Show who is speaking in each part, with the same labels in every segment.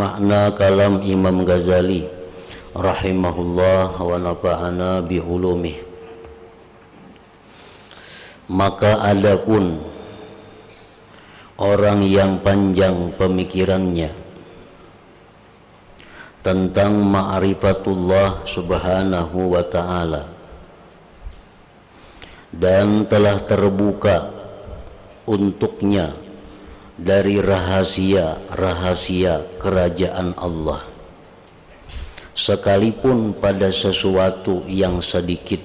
Speaker 1: makna kalam Imam Ghazali rahimahullah wa nafa'ana bi ulumih. Maka adapun orang yang panjang pemikirannya tentang ma'rifatullah subhanahu wa ta'ala dan telah terbuka untuknya dari rahasia-rahasia kerajaan Allah, sekalipun pada sesuatu yang sedikit,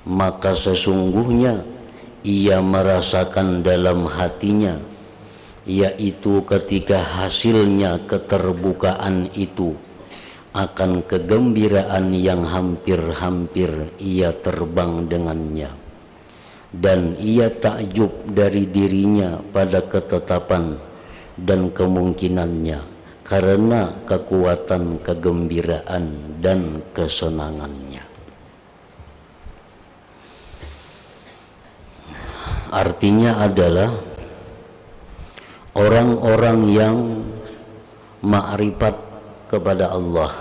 Speaker 1: maka sesungguhnya ia merasakan dalam hatinya, yaitu ketika hasilnya keterbukaan itu, akan kegembiraan yang hampir-hampir ia terbang dengannya, dan ia takjub dari dirinya pada ketetapan dan kemungkinannya karena kekuatan kegembiraan dan kesenangannya. Artinya adalah orang-orang yang ma'rifat kepada Allah,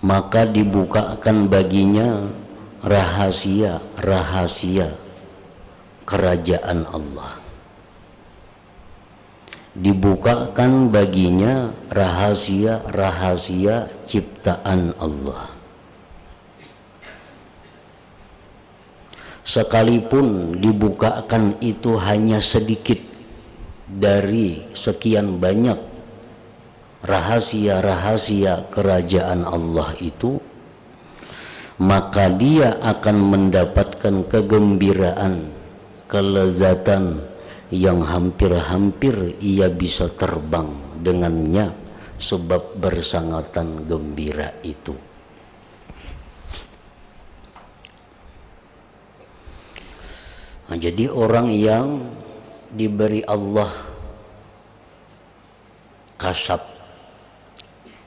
Speaker 1: maka dibukakan baginya rahasia-rahasia kerajaan Allah, dibukakan baginya rahasia-rahasia ciptaan Allah. Sekalipun dibukakan itu hanya sedikit dari sekian banyak rahasia-rahasia kerajaan Allah itu, maka dia akan mendapatkan kegembiraan, kelezatan yang hampir-hampir ia bisa terbang dengannya sebab bersangatan gembira itu. Nah, jadi orang yang diberi Allah kasab,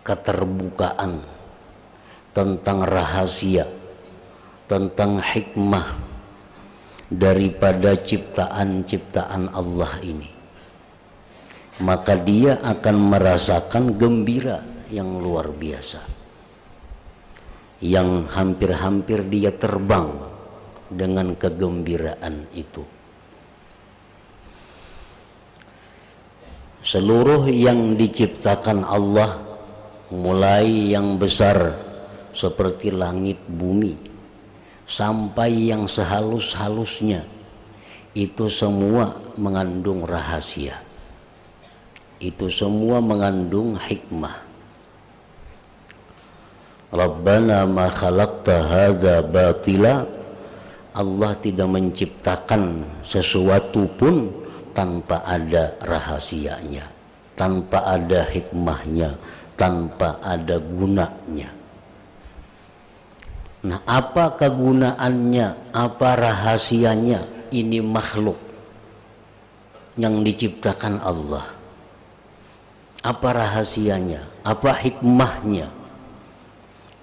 Speaker 1: keterbukaan tentang rahasia, tentang hikmah daripada ciptaan-ciptaan Allah ini, maka dia akan merasakan gembira yang luar biasa, yang hampir-hampir dia terbang dengan kegembiraan itu. Seluruh yang diciptakan Allah, mulai yang besar seperti langit bumi sampai yang sehalus-halusnya, itu semua mengandung rahasia, itu semua mengandung hikmah. Rabbana ma khalaqta hadza batila, Allah tidak menciptakan sesuatu pun tanpa ada rahasianya, tanpa ada hikmahnya, tanpa ada gunanya. Nah, apa kegunaannya, apa rahasianya? Ini makhluk yang diciptakan Allah. Apa rahasianya? Apa hikmahnya?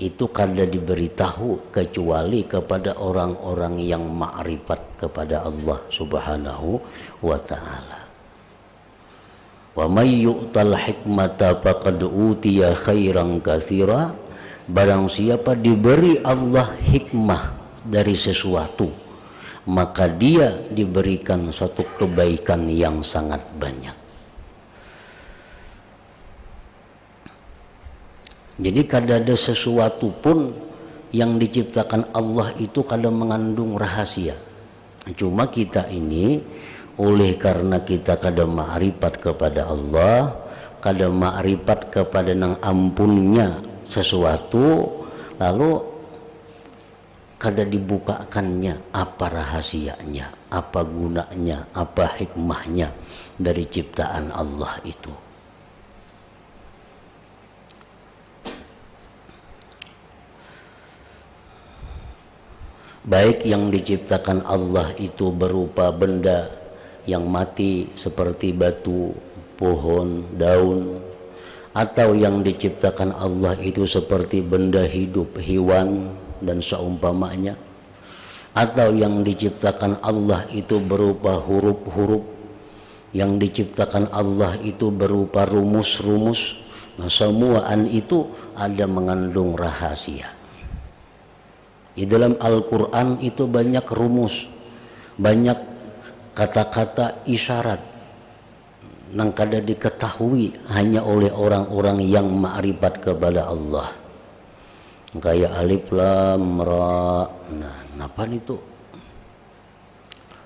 Speaker 1: Itu kada diberitahu kecuali kepada orang-orang yang ma'rifat kepada Allah subhanahu wa ta'ala. Wa may yu'tal hikmata faqad utiya khairan katsira, barang siapa diberi Allah hikmah dari sesuatu, maka dia diberikan suatu kebaikan yang sangat banyak. Jadi kada ada sesuatu pun yang diciptakan Allah itu kada mengandung rahasia. Cuma kita ini oleh karena kita kada ma'rifat kepada Allah, kada ma'rifat kepada nang ampunnya sesuatu, lalu kada dibukakannya apa rahasianya, apa gunanya, apa hikmahnya dari ciptaan Allah itu. Baik yang diciptakan Allah itu berupa benda yang mati seperti batu, pohon, daun, atau yang diciptakan Allah itu seperti benda hidup, hewan dan seumpamanya, atau yang diciptakan Allah itu berupa huruf-huruf yang diciptakan Allah itu berupa rumus-rumus. Nah, semua itu ada mengandung rahasia. Di dalam Al-Quran itu banyak rumus, banyak kata-kata isyarat yang kada diketahui hanya oleh orang-orang yang ma'rifat kepada Allah. Kayak alif lam ra. Nah, apa itu?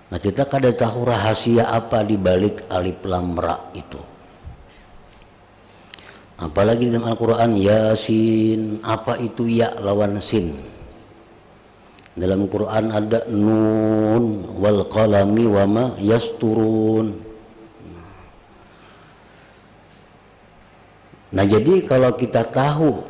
Speaker 1: Nah, kita kada tahu rahasia apa di balik alif lam ra itu. Apalagi dalam Al-Quran Yasin, apa itu ya lawan sin? Dalam Quran ada nun wal qalami wama yasturun. Nah, jadi kalau kita tahu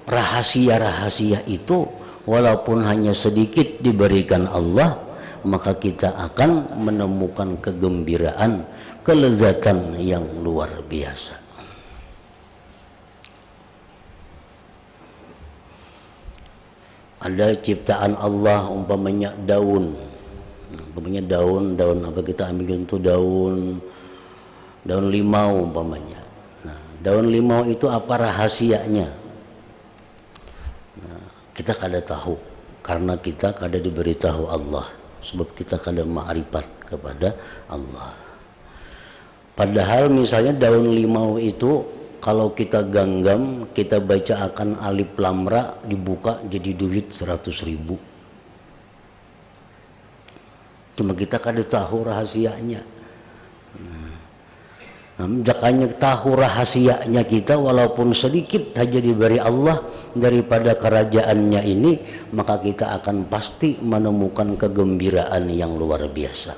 Speaker 1: rahasia-rahasia itu walaupun hanya sedikit diberikan Allah, maka kita akan menemukan kegembiraan, kelezatan yang luar biasa. Ada ciptaan Allah umpamanya daun. Umpamanya daun apa kita ambil itu daun limau umpamanya. Nah, daun limau itu apa rahasianya? Nah, kita kada tahu karena kita kada diberitahu Allah, sebab kita kada ma'rifat kepada Allah. Padahal misalnya daun limau itu kalau kita genggam, kita baca akan alif lam ra, dibuka jadi duit 100.000. Cuma kita kada tahu rahasianya. Jakanya tahu rahasianya kita walaupun sedikit saja diberi Allah daripada kerajaannya ini, maka kita akan pasti menemukan kegembiraan yang luar biasa.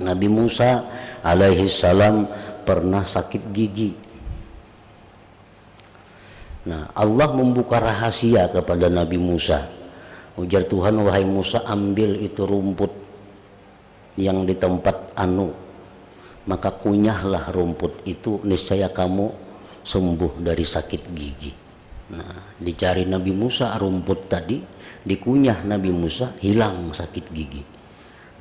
Speaker 1: Nabi Musa alaihi salam pernah sakit gigi. Nah, Allah membuka rahasia kepada Nabi Musa. Ujar Tuhan, wahai Musa, ambil itu rumput yang di tempat anu, maka kunyahlah rumput itu, niscaya kamu sembuh dari sakit gigi. Nah, dicari Nabi Musa rumput tadi, dikunyah Nabi Musa, hilang sakit gigi.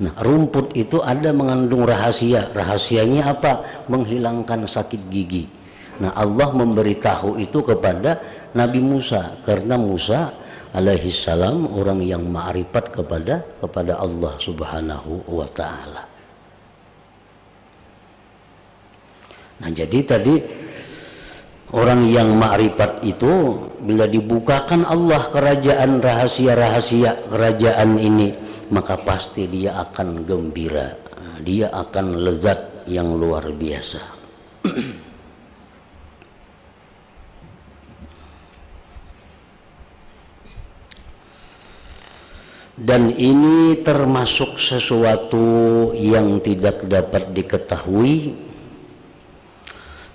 Speaker 1: Nah, rumput itu ada mengandung rahasia. Rahasianya apa? Menghilangkan sakit gigi. Nah, Allah memberitahu itu kepada Nabi Musa karena Musa alaihi salam orang yang ma'rifat kepada Allah Subhanahu wa taala. Nah, jadi tadi orang yang ma'rifat itu bila dibukakan Allah kerajaan rahasia-rahasia kerajaan ini, maka pasti dia akan gembira, dia akan lezat yang luar biasa. Dan ini termasuk sesuatu yang tidak dapat diketahui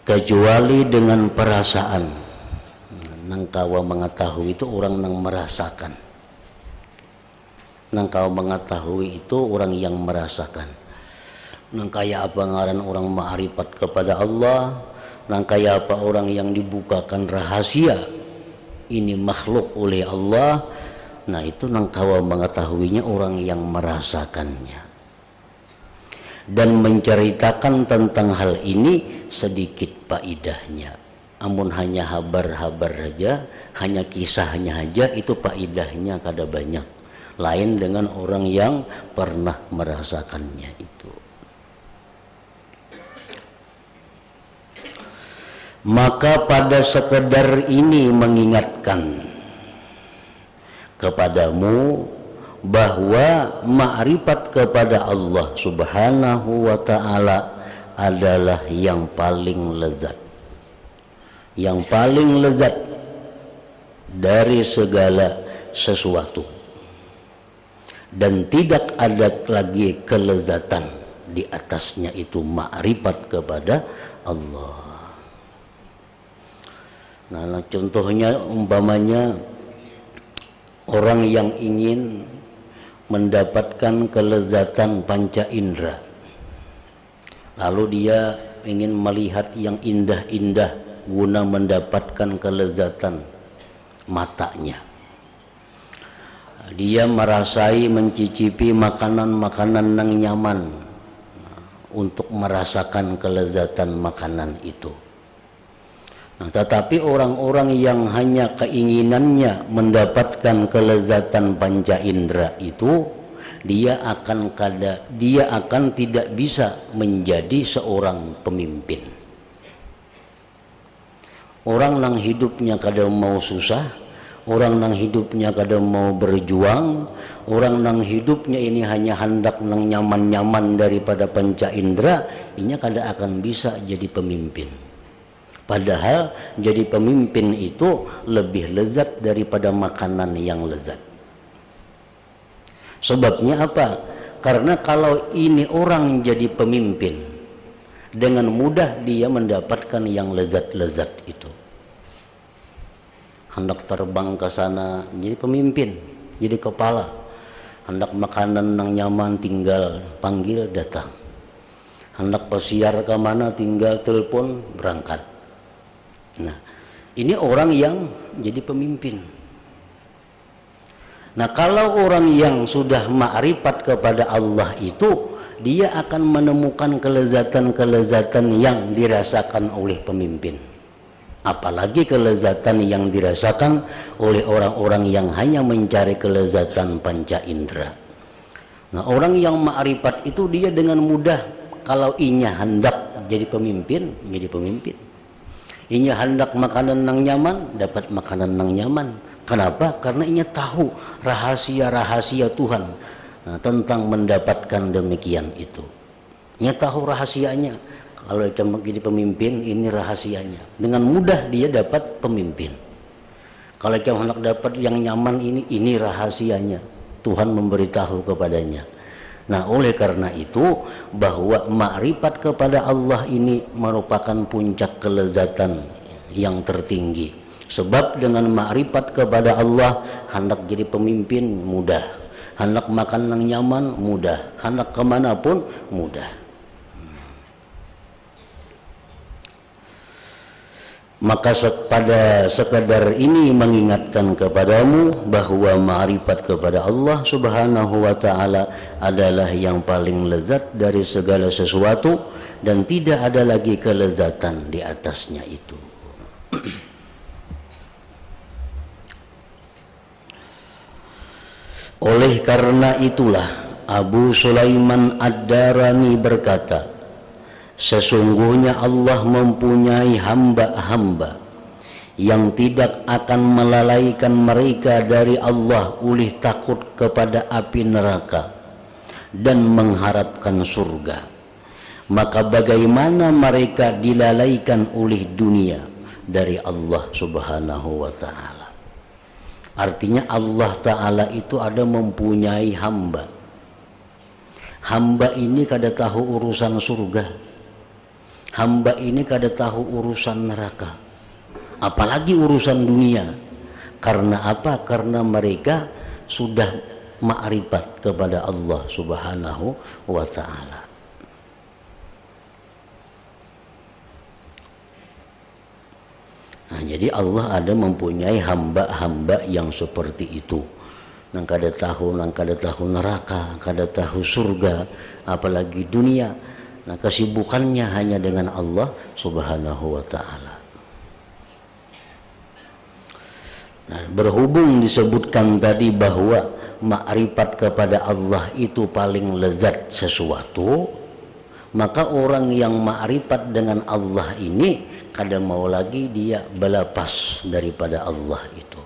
Speaker 1: kecuali dengan perasaan. Nang kawa mengetahui itu orang yang merasakan. Nang kawa mengetahui itu orang yang merasakan. Nang kaya apa ngaran orang ma'rifat kepada Allah, nang kaya apa orang yang dibukakan rahasia ini makhluk oleh Allah. Nah, itu nang kawa mengetahuinya orang yang merasakannya. Dan menceritakan tentang hal ini sedikit faidahnya. Amun hanya habar-habar saja, hanya kisahnya saja, itu faidahnya kada banyak. Lain dengan orang yang pernah merasakannya itu. Maka pada sekedar ini mengingatkan kepadamu bahwa ma'rifat kepada Allah Subhanahu wa ta'ala adalah yang paling lezat, yang paling lezat dari segala sesuatu, dan tidak ada lagi kelezatan di atasnya itu ma'rifat kepada Allah. Nah, contohnya umpamanya orang yang ingin mendapatkan kelezatan panca indera, lalu dia ingin melihat yang indah-indah guna mendapatkan kelezatan matanya. Dia merasai, mencicipi makanan-makanan yang nyaman, untuk merasakan kelezatan makanan itu. Nah, tetapi orang-orang yang hanya keinginannya mendapatkan kelezatan panca indera itu, dia akan tidak bisa menjadi seorang pemimpin. Orang nang hidupnya kadang mau susah, orang nang hidupnya kadang mau berjuang, orang nang hidupnya ini hanya hendak nang nyaman-nyaman daripada panca indera, ini kadang akan bisa jadi pemimpin. Padahal jadi pemimpin itu lebih lezat daripada makanan yang lezat. Sebabnya apa? Karena kalau ini orang jadi pemimpin, dengan mudah dia mendapatkan yang lezat-lezat itu. Hendak terbang ke sana jadi pemimpin, jadi kepala. Hendak makanan yang nyaman tinggal panggil datang. Hendak pesiar ke mana tinggal telepon berangkat. Nah, ini orang yang jadi pemimpin. Nah, kalau orang yang sudah ma'rifat kepada Allah itu, dia akan menemukan kelezatan-kelezatan yang dirasakan oleh pemimpin. Apalagi kelezatan yang dirasakan oleh orang-orang yang hanya mencari kelezatan panca indera. Nah, orang yang ma'rifat itu dia dengan mudah, kalau inya hendak jadi pemimpin, menjadi pemimpin. Inya hendak makanan yang nyaman, dapat makanan yang nyaman. Kenapa? Karena inya tahu rahasia-rahasia Tuhan tentang mendapatkan demikian itu. Inya tahu rahasianya. Kalau jadi pemimpin, ini rahasianya. Dengan mudah dia dapat pemimpin. Kalau kamu hendak dapat yang nyaman, ini rahasianya. Tuhan memberitahu kepadanya. Nah, oleh karena itu, bahwa ma'rifat kepada Allah ini merupakan puncak kelezatan yang tertinggi. Sebab dengan ma'rifat kepada Allah, hendak jadi pemimpin mudah, hendak makan yang nyaman mudah, hendak kemanapun mudah. Maka pada sekadar ini mengingatkan kepadamu bahwa ma'rifat kepada Allah Subhanahu wa ta'ala adalah yang paling lezat dari segala sesuatu, dan tidak ada lagi kelezatan di atasnya itu. Oleh karena itulah Abu Sulaiman Ad-Darani berkata, sesungguhnya Allah mempunyai hamba-hamba yang tidak akan melalaikan mereka dari Allah oleh takut kepada api neraka dan mengharapkan surga. Maka bagaimana mereka dilalaikan oleh dunia dari Allah Subhanahu wa ta'ala. Artinya Allah ta'ala itu ada mempunyai hamba. Hamba ini kada tahu urusan surga. Hamba ini kada tahu urusan neraka, apalagi urusan dunia. Karena apa? Karena mereka sudah ma'rifat kepada Allah Subhanahu wa ta'ala. Nah, jadi Allah ada mempunyai hamba-hamba yang seperti itu. Nang kada tahu neraka, kada tahu surga, apalagi dunia. Nah, kesibukannya hanya dengan Allah Subhanahu wa ta'ala. Nah, berhubung disebutkan tadi bahwa ma'rifat kepada Allah itu paling lezat sesuatu, maka orang yang ma'rifat dengan Allah ini kada mau lagi dia berlepas daripada Allah itu.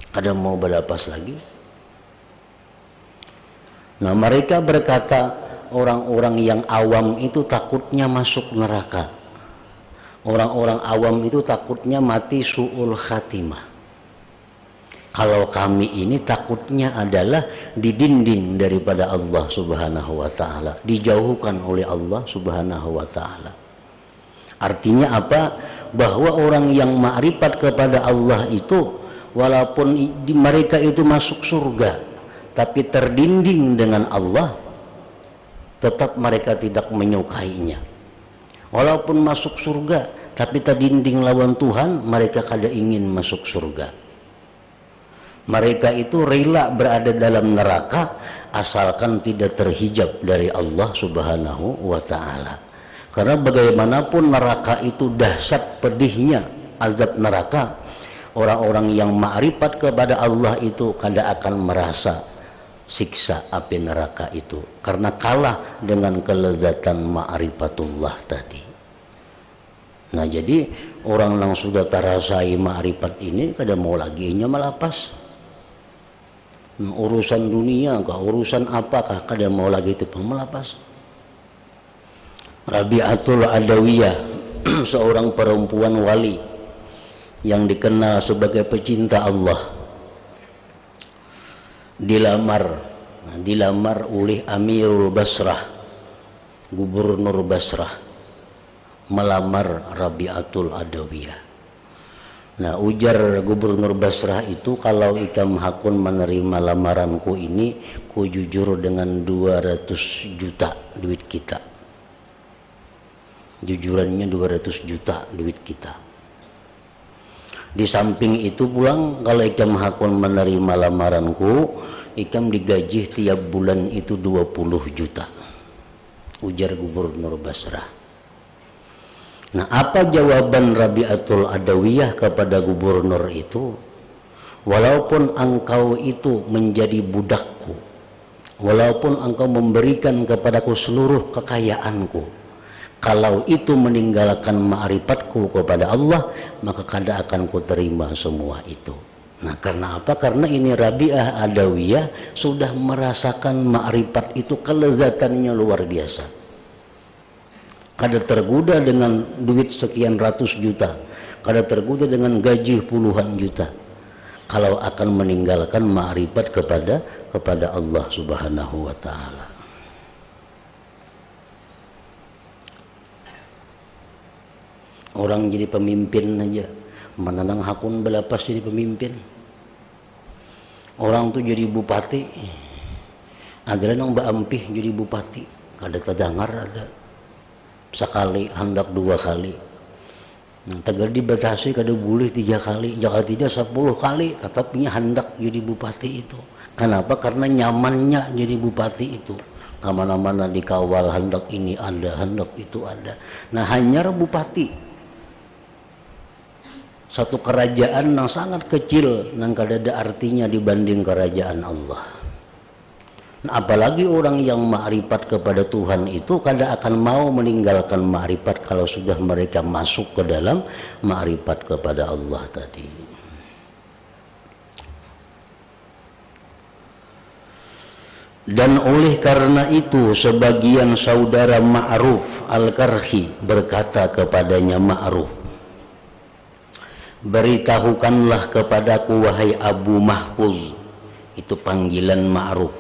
Speaker 1: Kada mau berlepas lagi. Nah, mereka berkata, orang-orang yang awam itu takutnya masuk neraka. Orang-orang awam itu takutnya mati su'ul khatimah. Kalau kami ini takutnya adalah didinding daripada Allah Subhanahu wa ta'ala, dijauhkan oleh Allah Subhanahu wa ta'ala. Artinya apa? Bahwa orang yang ma'rifat kepada Allah itu, walaupun mereka itu masuk surga, tapi terdinding dengan Allah, tetap mereka tidak menyukainya. Walaupun masuk surga, tapi terdinding lawan Tuhan, mereka kada ingin masuk surga. Mereka itu rela berada dalam neraka asalkan tidak terhijab dari Allah Subhanahu wa ta'ala. Karena bagaimanapun neraka itu dahsyat pedihnya azab neraka, orang-orang yang ma'rifat kepada Allah itu kada akan merasa siksa api neraka itu, karena kalah dengan kelezatan ma'rifatullah tadi. Nah, jadi orang yang sudah terasai ma'rifat ini kada mau lagi nya melapas. Urusan dunia kah, urusan apakah, kada mau lagi itu pun melapas. Rabi'atul Adawiyah seorang perempuan wali yang dikenal sebagai pecinta Allah, dilamar oleh Amirul Basrah, Gubernur Basrah, melamar Rabi'atul Adawiyah. Nah, ujar Gubernur Basrah itu, kalau ikam hakun menerima lamaranku ini, ku jujur dengan 200 juta duit kita. Jujurannya 200 juta duit kita. Di samping itu pulang, kalau ikam hakun menerima lamaranku, ikam digaji tiap bulan itu 20 juta. Ujar Gubernur Basrah. Nah, apa jawaban Rabi'atul Adawiyah kepada gubernur itu? Walaupun engkau itu menjadi budakku, walaupun engkau memberikan kepadaku seluruh kekayaanku, kalau itu meninggalkan ma'rifatku kepada Allah, maka kada akan kuterima semua itu. Nah, karena apa? Karena ini Rabi'ah Adawiyah sudah merasakan ma'rifat itu kelezatannya luar biasa. Kada tergoda dengan duit sekian ratus juta, kada tergoda dengan gaji puluhan juta, kalau akan meninggalkan ma'rifat kepada Allah Subhanahu wa ta'ala. Orang jadi pemimpin aja, menanang hakun belapas jadi pemimpin. Orang tuh jadi bupati, ada yang Mbak Ampih jadi bupati, kada terdengar ada. Sekali hendak 2 kali. Tegar dibatasi kada boleh 3 kali, jangan tidak 10 kali, tetapi hendak jadi bupati itu. Kenapa? Karena nyamannya jadi bupati itu. Kemana-mana dikawal, hendak ini ada, hendak itu ada. Nah, hanya bupati, satu kerajaan yang sangat kecil, yang kada ada artinya dibanding kerajaan Allah. Nah, apalagi orang yang ma'rifat kepada Tuhan itu kada akan mau meninggalkan ma'rifat kalau sudah mereka masuk ke dalam ma'rifat kepada Allah tadi. Dan oleh karena itu sebagian saudara Ma'ruf Al-Karhi berkata kepadanya Ma'ruf, beritahukanlah kepadaku wahai Abu Mahfuz, itu panggilan Ma'ruf,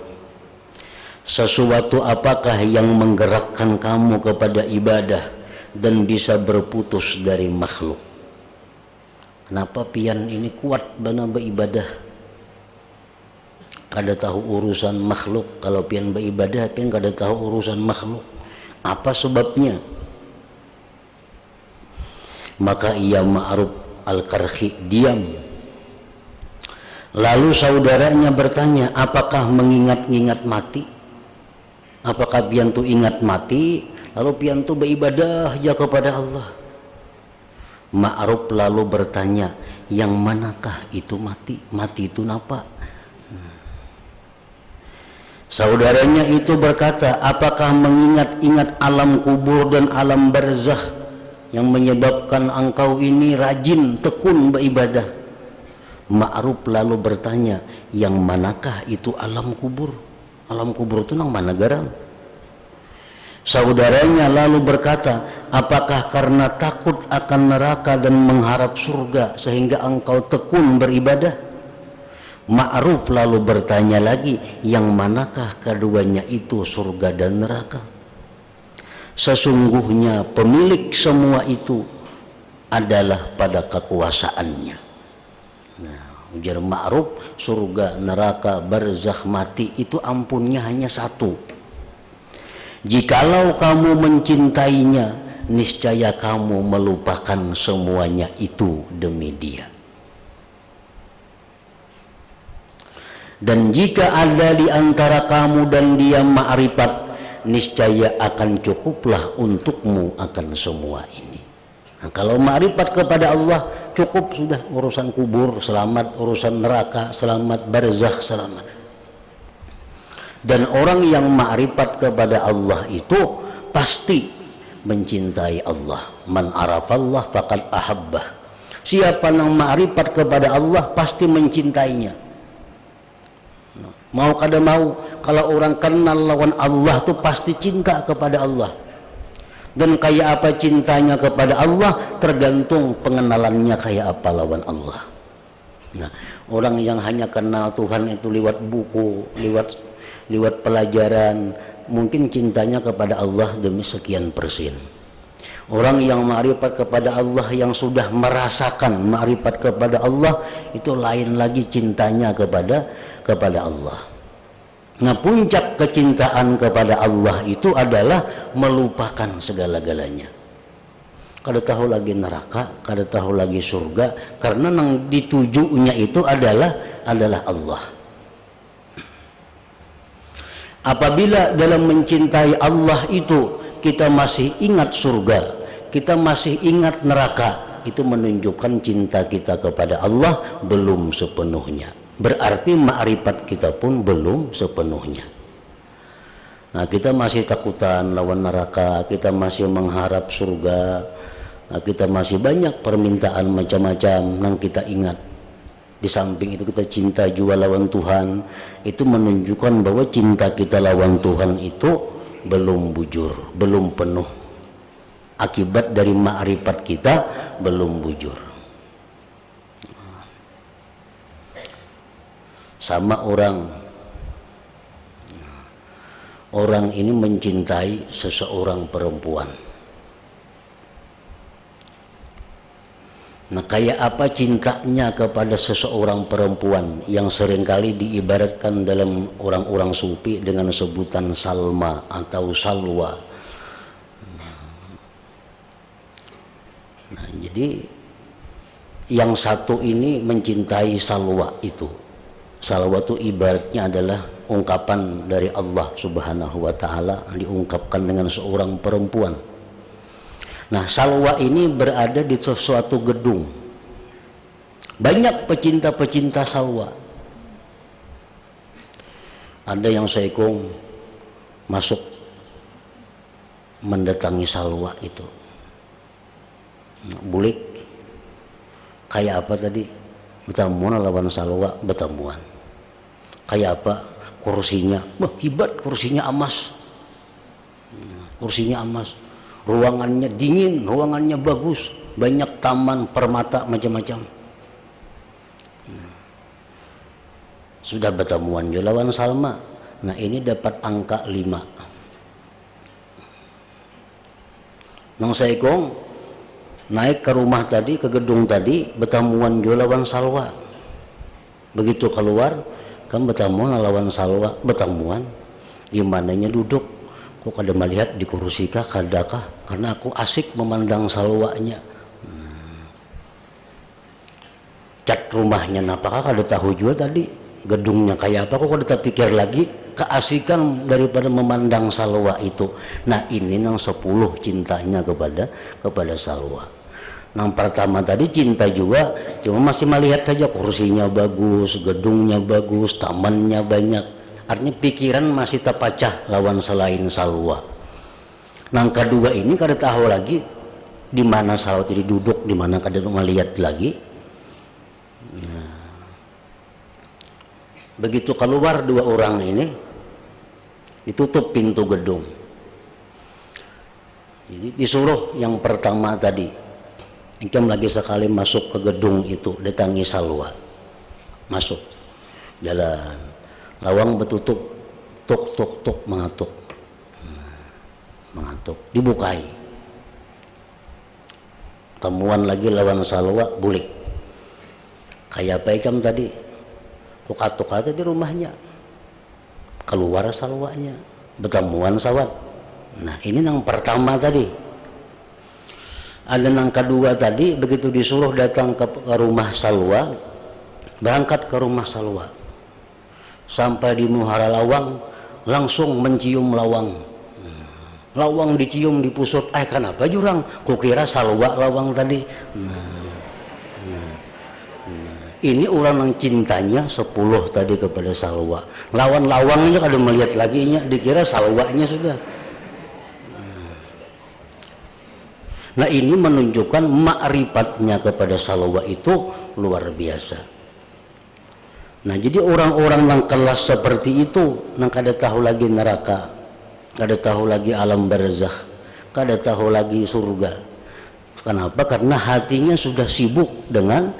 Speaker 1: sesuatu apakah yang menggerakkan kamu kepada ibadah dan bisa berputus dari makhluk? Kenapa pian ini kuat bana beribadah? Kada tahu urusan makhluk. Kalau pian beribadah, pian kada tahu urusan makhluk. Apa sebabnya? Maka ia Ma'ruf Al-Karhi diam. Lalu saudaranya bertanya, apakah mengingat-ingat mati? Apakah pian tu ingat mati, lalu pian tu beribadah aja kepada Allah? Ma'ruf lalu bertanya, yang manakah itu mati? Mati itu napa? Saudaranya itu berkata, apakah mengingat-ingat alam kubur dan alam barzakh yang menyebabkan engkau ini rajin, tekun beribadah? Ma'ruf lalu bertanya, yang manakah itu alam kubur? Alam kubur itu nang mana garam? Saudaranya lalu berkata, apakah karena takut akan neraka dan mengharap surga sehingga engkau tekun beribadah? Ma'ruf lalu bertanya lagi, yang manakah keduanya itu, surga dan neraka? Sesungguhnya pemilik semua itu adalah pada kekuasaannya. Nah, ujar Ma'ruf, surga, neraka, barzakh, mati itu ampunnya hanya satu. Jikalau kamu mencintainya, niscaya kamu melupakan semuanya itu demi dia. Dan jika ada di antara kamu dan dia ma'rifat, niscaya akan cukuplah untukmu akan semua ini. Nah, kalau ma'rifat kepada Allah, cukup sudah. Urusan kubur selamat, urusan neraka selamat, barzakh selamat. Dan orang yang ma'rifat kepada Allah itu pasti mencintai Allah. Man arafallah faqad ahabbah. Siapa yang ma'rifat kepada Allah pasti mencintainya. Mau kada mau, kalau orang kenal lawan Allah tuh pasti cinta kepada Allah. Dan kayak apa cintanya kepada Allah tergantung pengenalannya kayak apa lawan Allah. Nah, orang yang hanya kenal Tuhan itu lewat buku, lewat pelajaran, mungkin cintanya kepada Allah demi sekian persen. Orang yang ma'rifat kepada Allah, yang sudah merasakan ma'rifat kepada Allah, itu lain lagi cintanya kepada Allah. Nah, puncak kecintaan kepada Allah itu adalah melupakan segala-galanya. Kada tahu lagi neraka, kada tahu lagi surga, karena yang ditujunya itu adalah Allah. Apabila dalam mencintai Allah itu kita masih ingat surga, kita masih ingat neraka, itu menunjukkan cinta kita kepada Allah belum sepenuhnya. Berarti ma'rifat kita pun belum sepenuhnya. Nah, kita masih takutan lawan neraka, kita masih mengharap surga, nah, kita masih banyak permintaan macam-macam yang kita ingat. Di samping itu kita cinta juga lawan Tuhan, itu menunjukkan bahwa cinta kita lawan Tuhan itu belum bujur, belum penuh. Akibat dari ma'rifat kita belum bujur. Sama orang ini mencintai seseorang perempuan. Nah, kayak apa cintanya kepada seseorang perempuan yang seringkali diibaratkan dalam orang-orang sufi dengan sebutan salma atau salwa. Nah, jadi yang satu ini mencintai salwa itu. Salwa itu ibaratnya adalah ungkapan dari Allah Subhanahu wa ta'ala, diungkapkan dengan seorang perempuan. Nah, salwa ini berada di suatu gedung. Banyak pecinta-pecinta salwa. Ada yang seikung masuk mendatangi salwa itu. Nah, bulik kayak apa tadi? Bertemuan lawan salwa, bertemuan. Kayak apa? Kursinya, hebat, kursinya emas. Kursinya emas. Ruangannya dingin, ruangannya bagus, banyak taman permata macam-macam. Sudah bertemuan juga lawan salma. Nah, ini dapat angka 5. Nang saikong naik ke rumah tadi, ke gedung tadi, bertemuan juga lawan salwa. Begitu keluar, kan bertemuan lawan salwa, bertemuan. Gimananya duduk? Kok kada melihat di kursi kah, kadakah? Karena aku asik memandang salwanya. Cat rumahnya napakah kada tahu juga tadi. Gedungnya kayak apa, kok kada terpikir lagi. Keasikan daripada memandang salwa itu. Nah, ini yang 10 cintanya kepada salwa. Yang pertama tadi cinta juga, cuma masih melihat saja kursinya bagus, gedungnya bagus, tamannya banyak. Artinya pikiran masih terpecah lawan selain salwa. Yang kedua ini kada tahu lagi di mana salwa tadi duduk, di mana kada melihat lagi. Nah, begitu keluar dua orang ini, ditutup pintu gedung. Jadi disuruh yang pertama tadi, engkau lagi sekali masuk ke gedung itu, datangi salwa. Masuk, jalan. Lawang betutup, tuk tuk tuk, mengatuk, mengatuk, dibukai. Temuan lagi lawan salwa, bulik. Kayak apa ikam tadi? Tuk-tuk aja di rumahnya. Keluar salwanya, bertemuan sawat. Nah, ini yang pertama tadi. Ada yang kedua tadi, begitu disuruh datang ke rumah salwa, berangkat ke rumah salwa. Sampai di muhara lawang, langsung mencium lawang. Lawang dicium di pusut, kenapa jurang? Kukira salwa lawang tadi. Ini orang yang cintanya 10 tadi kepada salwa. Lawan lawangnya kalau melihat lagi dikira salwanya sudah. Nah ini menunjukkan ma'rifatnya kepada salwa itu luar biasa. Nah jadi orang-orang yang kelas seperti itu, yang kada tahu lagi neraka, kada tahu lagi alam barzakh, kada tahu lagi surga. Kenapa? Karena hatinya sudah sibuk dengan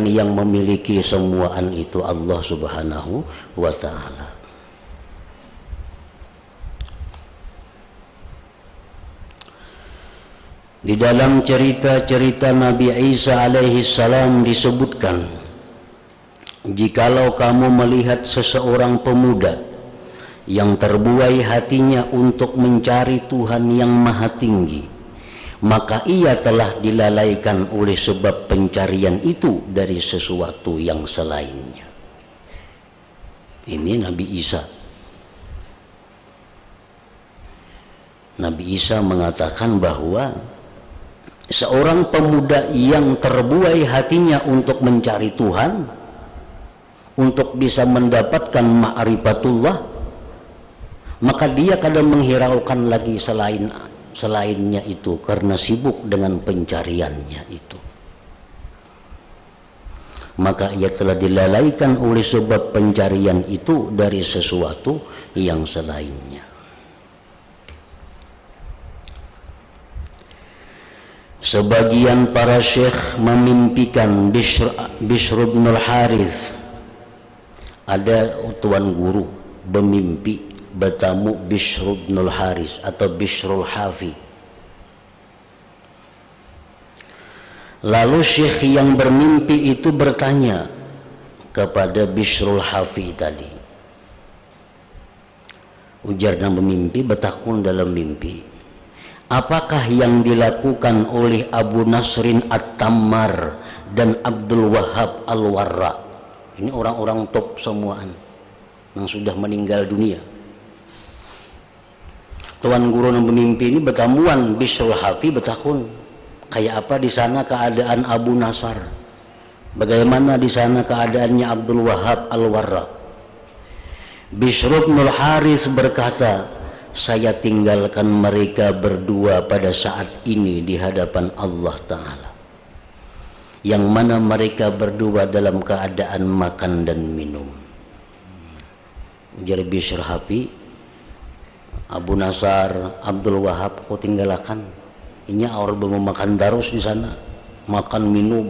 Speaker 1: yang memiliki semuaan itu, Allah Subhanahu wa ta'ala. Di dalam cerita-cerita Nabi Isa alaihi salam disebutkan, jikalau kamu melihat seseorang pemuda yang terbuai hatinya untuk mencari Tuhan yang maha tinggi, maka ia telah dilalaikan oleh sebab pencarian itu dari sesuatu yang selainnya. Ini Nabi Isa. Nabi Isa mengatakan bahwa seorang pemuda yang terbuai hatinya untuk mencari Tuhan, untuk bisa mendapatkan ma'rifatullah, maka dia kadang menghiraukan lagi selainnya itu karena sibuk dengan pencariannya itu. Maka ia telah dilalaikan oleh sebab pencarian itu dari sesuatu yang selainnya. Sebagian para syekh memimpikan Bishr bin al-Harith, ada tuan guru bermimpi bertamu Bishr bin al-Harith atau Bishrul Hafi. Lalu syekh yang bermimpi itu bertanya kepada Bishrul Hafi tadi. Ujar yang bermimpi, bertakun dalam mimpi, apakah yang dilakukan oleh Abu Nasrin At-Tammar dan Abdul Wahhab Al-Warra? Ini orang-orang top semuaan yang sudah meninggal dunia. Tuan guru yang bermimpi ini bertamuan Bishrul Hafi, bertakun, kayak apa di sana keadaan Abu Nasr? Bagaimana di sana keadaannya Abdul Wahhab Al-Warra? Bishr bin al-Harith berkata, saya tinggalkan mereka berdua pada saat ini di hadapan Allah Ta'ala, yang mana mereka berdua dalam keadaan makan dan minum. Ujar Bishr Hafi, Abu Nasr, Abdul Wahhab kau tinggalkan. Ini orang bermakan darus di sana, makan minum.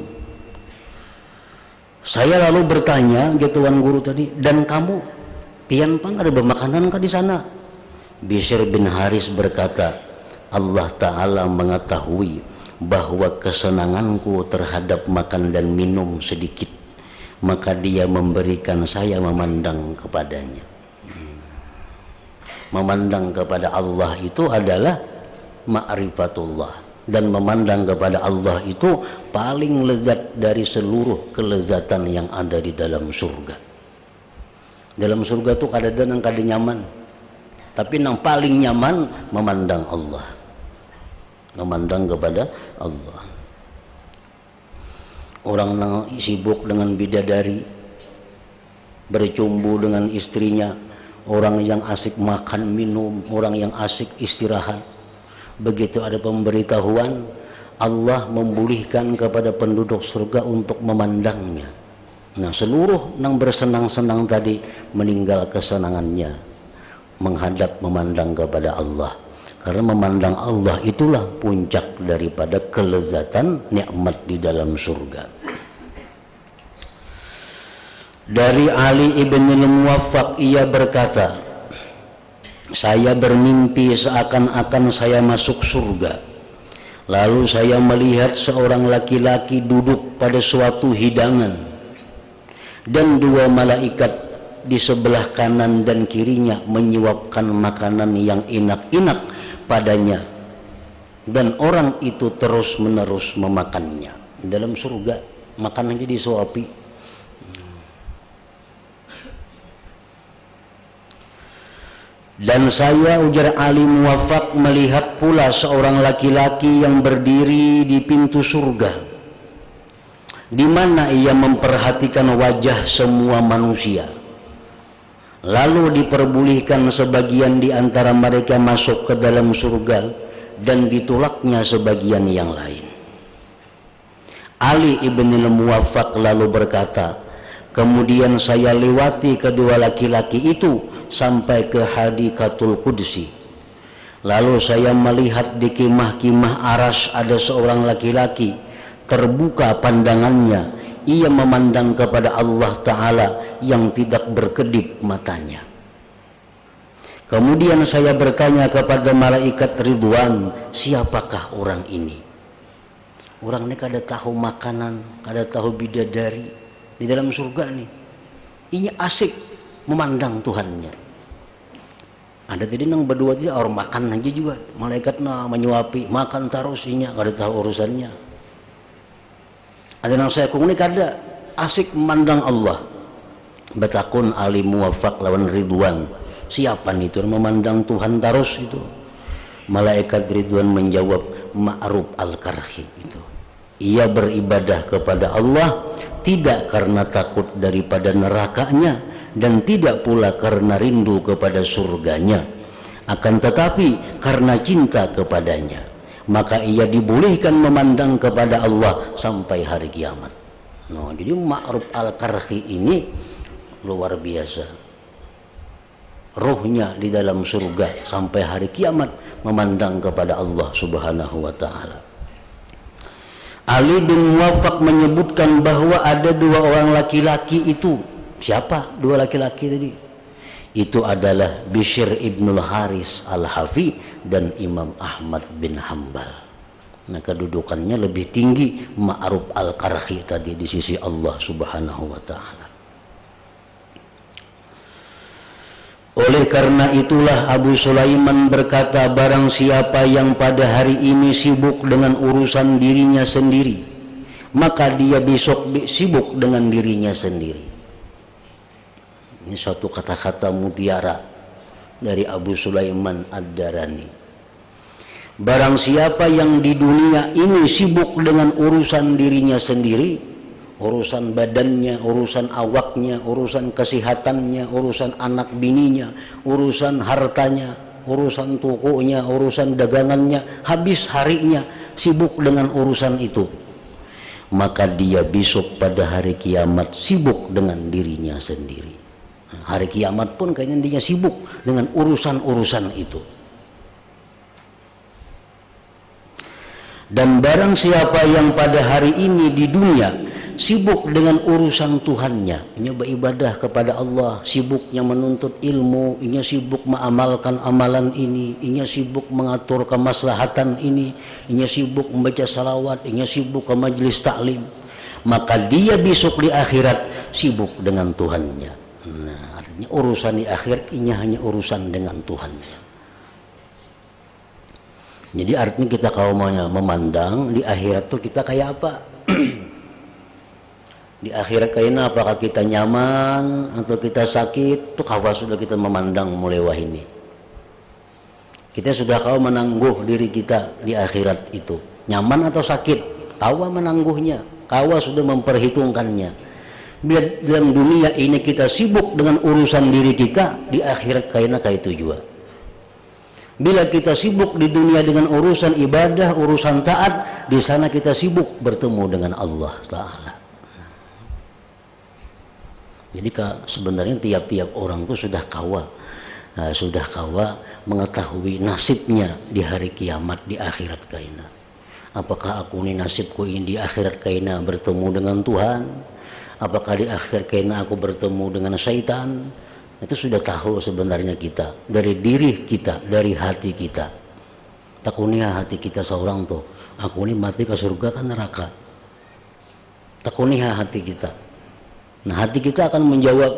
Speaker 1: Saya lalu bertanya ke tuan guru tadi, dan kamu, pian pang ada bermakanan kah di sana? Bishr bin Haris berkata, Allah Ta'ala mengetahui bahwa kesenanganku terhadap makan dan minum sedikit, maka dia memberikan saya memandang kepadanya. Memandang kepada Allah itu adalah ma'rifatullah, dan memandang kepada Allah itu paling lezat dari seluruh kelezatan yang ada di dalam surga. Dalam surga itu kadang-kadang kada nyaman, tapi yang paling nyaman memandang Allah, memandang kepada Allah. Orang yang sibuk dengan bidadari, bercumbu dengan istrinya, orang yang asik makan minum, orang yang asik istirahat, begitu ada pemberitahuan Allah membolehkan kepada penduduk surga untuk memandangnya. Nah, seluruh yang bersenang-senang tadi meninggal kesenangannya, menghadap memandang kepada Allah. Karena memandang Allah itulah puncak daripada kelezatan nikmat di dalam surga. Dari Ali ibn al-Muwaffaq, ia berkata, saya bermimpi seakan-akan saya masuk surga. Lalu saya melihat seorang laki-laki duduk pada suatu hidangan, dan dua malaikat di sebelah kanan dan kirinya menyuapkan makanan yang enak-enak padanya, dan orang itu terus-menerus memakannya. Dalam surga makanannya disuapi. Dan saya, ujar Ali Muwaffaq, melihat pula seorang laki-laki yang berdiri di pintu surga, di mana ia memperhatikan wajah semua manusia. Lalu diperbolehkan sebagian di antara mereka masuk ke dalam surga dan ditolaknya sebagian yang lain. Ali ibn al-Muwaffaq lalu berkata, kemudian saya lewati kedua laki-laki itu sampai ke Hadikatul Qudsi. Lalu saya melihat di kemah-kemah Aras ada seorang laki-laki, terbuka pandangannya, ia memandang kepada Allah Ta'ala yang tidak berkedip matanya. Kemudian saya bertanya kepada malaikat Ridwan, siapakah orang ini? Orang ini kada tahu makanan, kada tahu bidadari di dalam surga nih. Ini asik memandang Tuhannya. Ada tadi nang berdua aja orang makan aja juga. Malaikat na menyuapi, makan terus inya, kada tahu urusannya. Ada nang saya ini kada asik memandang Allah. Betakun Ali Muwaffaq lawan Ridwan, siapa nih itu memandang Tuhan terus itu? Malaikat Ridwan menjawab, Ma'ruf al-Karhi itu. Ia beribadah kepada Allah tidak karena takut daripada nerakanya dan tidak pula karena rindu kepada surganya, akan tetapi karena cinta kepadanya, maka ia dibolehkan memandang kepada Allah sampai hari kiamat. Nah, jadi Ma'ruf al-Karhi ini luar biasa, ruhnya di dalam surga sampai hari kiamat memandang kepada Allah Subhanahu wa ta'ala. Ali bin Muwaffaq menyebutkan bahwa ada dua orang laki-laki itu. Siapa dua laki-laki tadi? Itu adalah Bishr ibnul Haris al-Hafi dan Imam Ahmad bin Hambal. Nah, kedudukannya lebih tinggi Ma'ruf al-Karhi tadi di sisi Allah Subhanahu wa ta'ala. Oleh karena itulah Abu Sulaiman berkata, barang siapa yang pada hari ini sibuk dengan urusan dirinya sendiri, maka dia besok sibuk dengan dirinya sendiri. Ini suatu kata-kata mutiara dari Abu Sulaiman Ad-Darani. Barang siapa yang di dunia ini sibuk dengan urusan dirinya sendiri, urusan badannya, urusan awaknya, urusan kesehatannya, urusan anak bininya, urusan hartanya, urusan tokonya, urusan dagangannya, habis harinya sibuk dengan urusan itu, maka dia besok pada hari kiamat sibuk dengan dirinya sendiri. Hari kiamat pun kayaknya dia sibuk dengan urusan-urusan itu. Dan barang siapa yang pada hari ini di dunia sibuk dengan urusan Tuhannya, inya beribadah kepada Allah, sibuknya menuntut ilmu, inya sibuk mengamalkan amalan ini, inya sibuk mengatur kemaslahatan ini, inya sibuk membaca salawat, inya sibuk ke majelis taklim, maka dia besok di akhirat sibuk dengan Tuhannya. Nah, artinya urusan di akhirat inya hanya urusan dengan Tuhannya. Jadi artinya kita kalau maunya memandang di akhirat tuh kita kayak apa? Di akhirat kayaknya apakah kita nyaman atau kita sakit, tuh kawa sudah kita memandang mulai wah ini. Kita sudah kau menangguh diri kita di akhirat itu, nyaman atau sakit, kawa menangguhnya, kawa sudah memperhitungkannya. Biar dalam dunia ini kita sibuk dengan urusan diri kita, di akhirat kayaknya kayak itu juga. Bila kita sibuk di dunia dengan urusan ibadah, urusan taat, di sana kita sibuk bertemu dengan Allah Ta'ala. Jadi sebenarnya tiap-tiap orang itu sudah kawa mengetahui nasibnya di hari kiamat, di akhirat kaina. Apakah aku ini nasibku ini di akhirat kaina bertemu dengan Tuhan? Apakah di akhirat kaina aku bertemu dengan syaitan? Itu sudah tahu sebenarnya kita dari diri kita, dari hati kita. Takunia hati kita seorang tuh, aku ini mati ke surga kan neraka. Takunia hati kita. Nah, hati kita akan menjawab,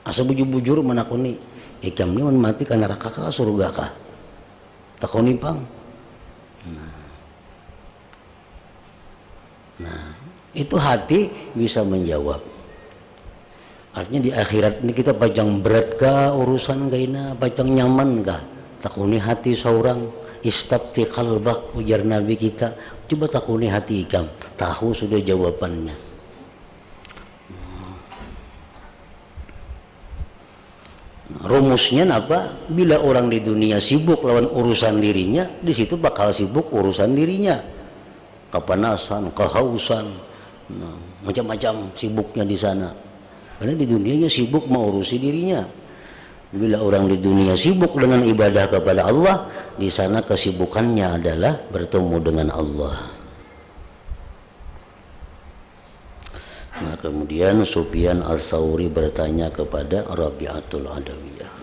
Speaker 1: asa bujur-bujur menakuni, ikam ini mati ke neraka kah surga kah? Takuni pang. Nah, itu hati bisa menjawab. Artinya di akhirat ini kita pajang berat kah urusan gaina, pajang nyaman kah? Takuni hati seorang, istafti qalbak, ujar Nabi kita. Coba takuni hati ikam, tahu sudah jawabannya. Rumusnya apa? Bila orang di dunia sibuk lawan urusan dirinya, di situ bakal sibuk urusan dirinya. Kepanasan, kehausan, macam-macam sibuknya di sana. Karena di dunianya sibuk mengurusi dirinya. Bila orang di dunia sibuk dengan ibadah kepada Allah, di sana kesibukannya adalah bertemu dengan Allah. Nah, kemudian Sufyan Ats-Tsauri bertanya kepada Rabi'atul Adawiyah,